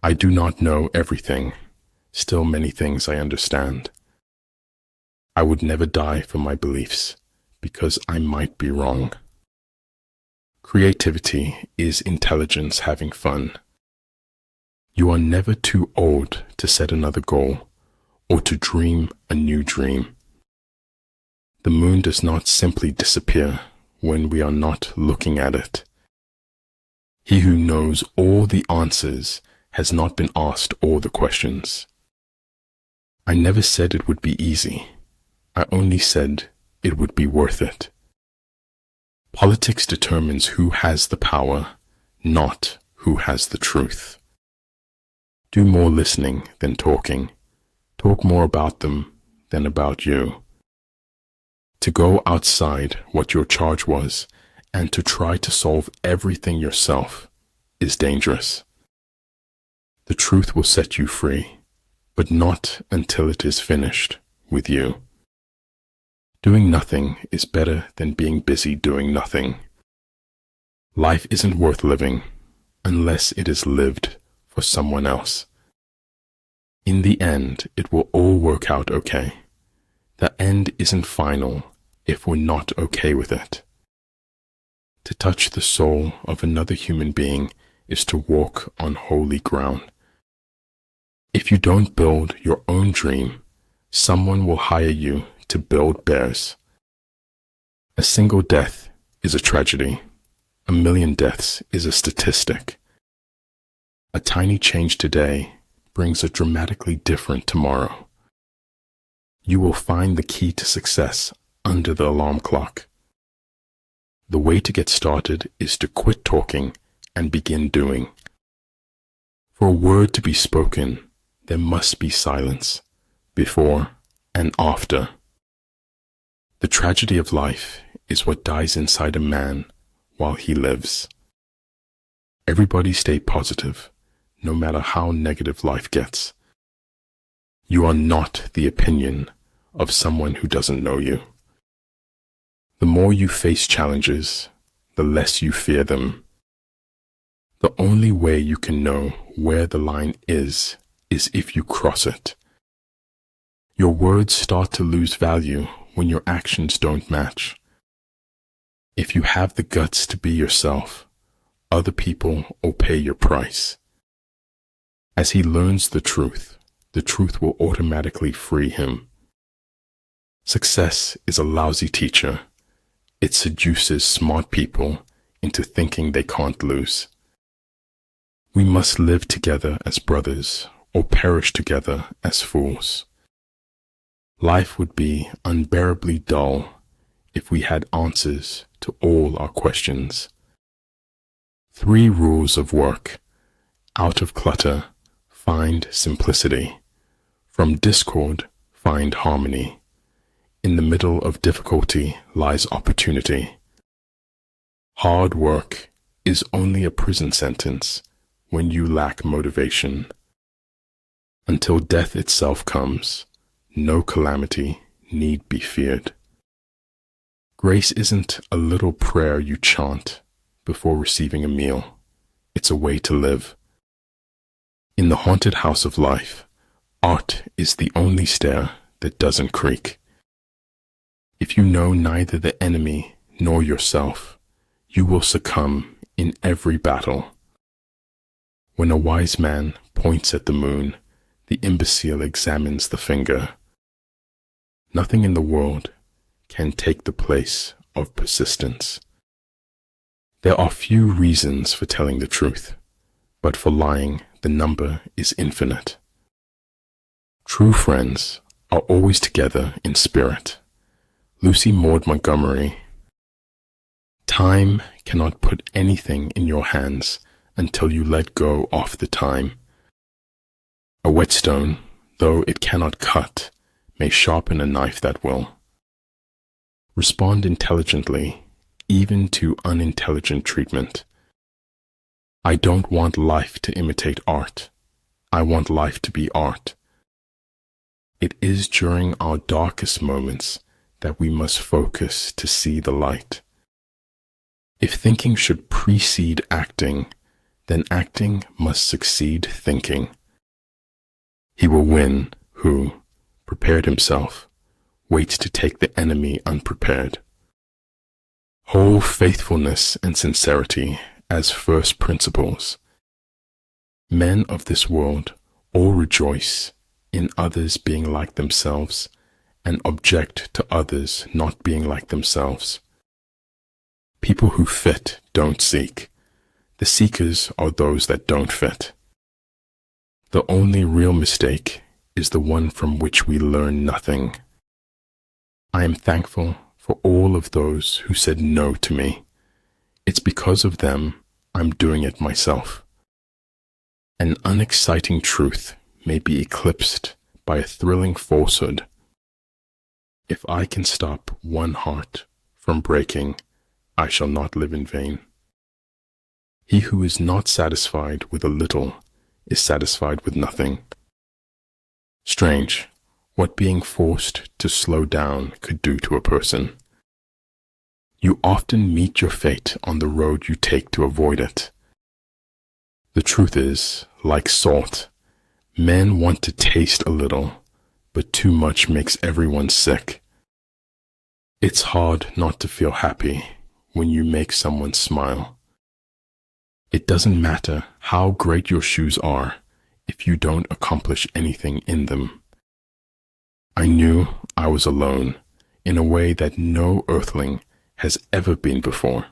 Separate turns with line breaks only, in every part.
I do not know everything, still many things I understand. I would never die for my beliefs, because I might be wrong. Creativity is intelligence having fun. You are never too old to set another goal or to dream a new dream. The moon does not simply disappear when we are not looking at it. He who knows all the answers has not been asked all the questions. I never said it would be easy. I only said it would be worth it. Politics determines who has the power, not who has the truth. Do more listening than talking. Talk more about them than about you. To go outside what your charge was and to try to solve everything yourself is dangerous. The truth will set you free, but not until it is finished with you. Doing nothing is better than being busy doing nothing. Life isn't worth living unless it is lived for someone else. In the end, it will all work out okay. The end isn't final if we're not okay with it. To touch the soul of another human being is to walk on holy ground. If you don't build your own dream, someone will hire you to build theirs. A single death is a tragedy. 1,000,000 deaths is a statistic. A tiny change today brings a dramatically different tomorrow. You will find the key to success under the alarm clock. The way to get started is to quit talking and begin doing. For a word to be spoken, there must be silence, before and after. The tragedy of life is what dies inside a man while he lives. Everybody stay positive, no matter how negative life gets. You are not the opinion of someone who doesn't know you. The more you face challenges, the less you fear them. The only way you can know where the line is if you cross it. Your words start to lose value when your actions don't match. If you have the guts to be yourself, other people will pay your price. As he learns the truth will automatically free him. Success is a lousy teacher. It seduces smart people into thinking they can't lose. We must live together as brothers or perish together as fools. Life would be unbearably dull if we had answers to all our questions. 3 rules of work. Out of clutter, find simplicity. From discord, find harmony. In the middle of difficulty lies opportunity. Hard work is only a prison sentence when you lack motivation. Until death itself comes, no calamity need be feared. Grace isn't a little prayer you chant before receiving a meal. It's a way to live. In the haunted house of life, art is the only stair that doesn't creak. If you know neither the enemy nor yourself, you will succumb in every battle. When a wise man points at the moon, the imbecile examines the finger. Nothing in the world can take the place of persistence. There are few reasons for telling the truth, but for lying, the number is infinite. True friends are always together in spirit. Lucy Maud Montgomery. Time cannot put anything in your hands until you let go of the time. A whetstone, though it cannot cut, may sharpen a knife that will. Respond intelligently, even to unintelligent treatment. I don't want life to imitate art. I want life to be art. It is during our darkest moments that we must focus to see the light. If thinking should precede acting, then acting must succeed thinking. He will win who, prepared himself, waits to take the enemy unprepared. Whole faithfulness and sincerity as first principles. Men of this world all rejoice in others being like themselves and object to others not being like themselves. People who fit don't seek. The seekers are those that don't fit. The only real mistake is the one from which we learn nothing. I am thankful for all of those who said no to me. It's because of them I'm doing it myself. An unexciting truth may be eclipsed by a thrilling falsehood. If I can stop one heart from breaking, I shall not live in vain. He who is not satisfied with a little is satisfied with nothing. Strange, what being forced to slow down could do to a person. You often meet your fate on the road you take to avoid it. The truth is, like salt, men want to taste a little, but too much makes everyone sick. It's hard not to feel happy when you make someone smile. It doesn't matter how great your shoes are if you don't accomplish anything in them. I knew I was alone in a way that no earthling has ever been before.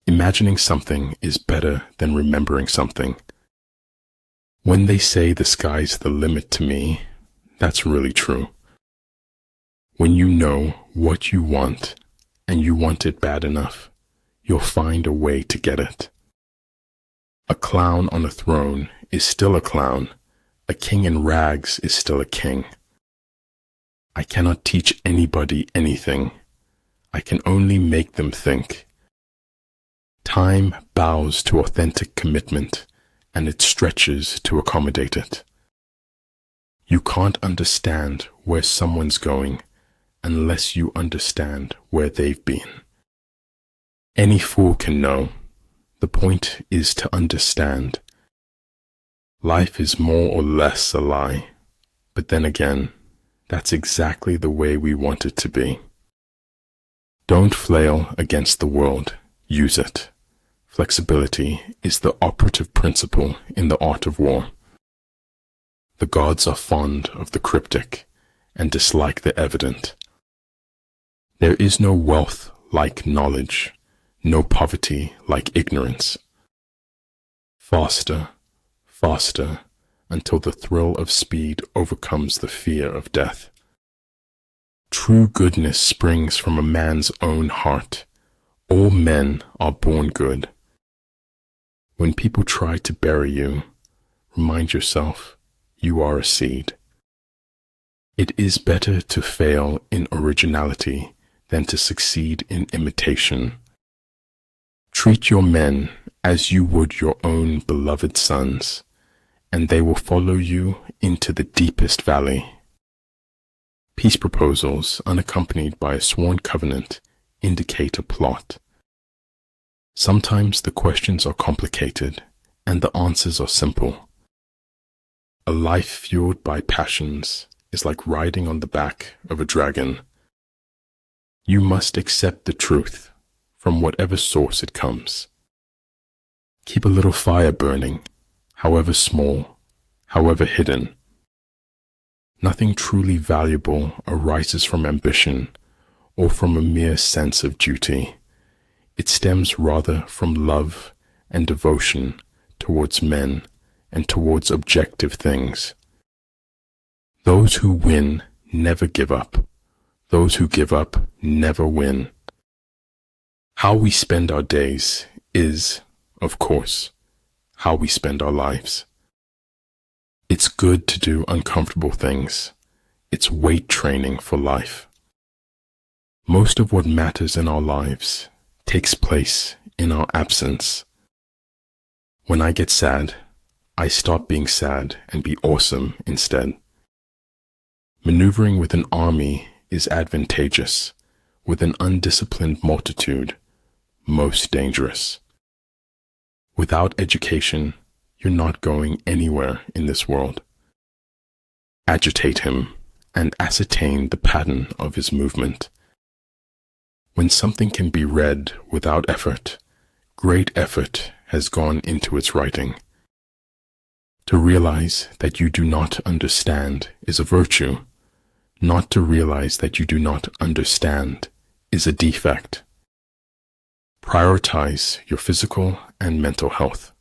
Imagining something is better than remembering something. When they say the sky's the limit to me, that's really true. When you know what you want and you want it bad enough, you'll find a way to get it. A clown on a throne is still a clown. A king in rags is still a king. I cannot teach anybody anything. I can only make them think. Time bows to authentic commitment, and it stretches to accommodate it. You can't understand where someone's going unless you understand where they've been. Any fool can know. The point is to understand. Life is more or less a lie, but then again, that's exactly the way we want it to be. Don't flail against the world, use it. Flexibility is the operative principle in the art of war. The gods are fond of the cryptic and dislike the evident. There is no wealth like knowledge, no poverty like ignorance. Faster, faster, until the thrill of speed overcomes the fear of death. True goodness springs from a man's own heart. All men are born good. When people try to bury you, remind yourself you are a seed. It is better to fail in originality than to succeed in imitation. Treat your men as you would your own beloved sons, and they will follow you into the deepest valley. Peace proposals unaccompanied by a sworn covenant indicate a plot. Sometimes the questions are complicated and the answers are simple. A life fueled by passions is like riding on the back of a dragon. You must accept the truth from whatever source it comes. Keep a little fire burning, however small, however hidden. Nothing truly valuable arises from ambition or from a mere sense of duty. It stems rather from love and devotion towards men and towards objective things. Those who win never give up. Those who give up never win. How we spend our days is, of course, how we spend our lives. It's good to do uncomfortable things. It's weight training for life. Most of what matters in our lives takes place in our absence. When I get sad, I stop being sad and be awesome instead. Maneuvering with an army is advantageous. With an undisciplined multitude, most dangerous. Without education, you're not going anywhere in this world. Agitate him and ascertain the pattern of his movement. When something can be read without effort, great effort has gone into its writing. To realize that you do not understand is a virtue. Not to realize that you do not understand is a defect. Prioritize your physical and mental health.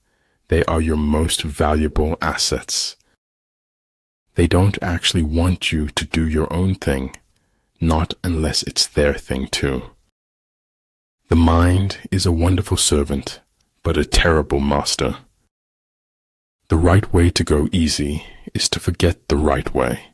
They are your most valuable assets. They don't actually want you to do your own thing, not unless it's their thing too. The mind is a wonderful servant, but a terrible master. The right way to go easy is to forget the right way.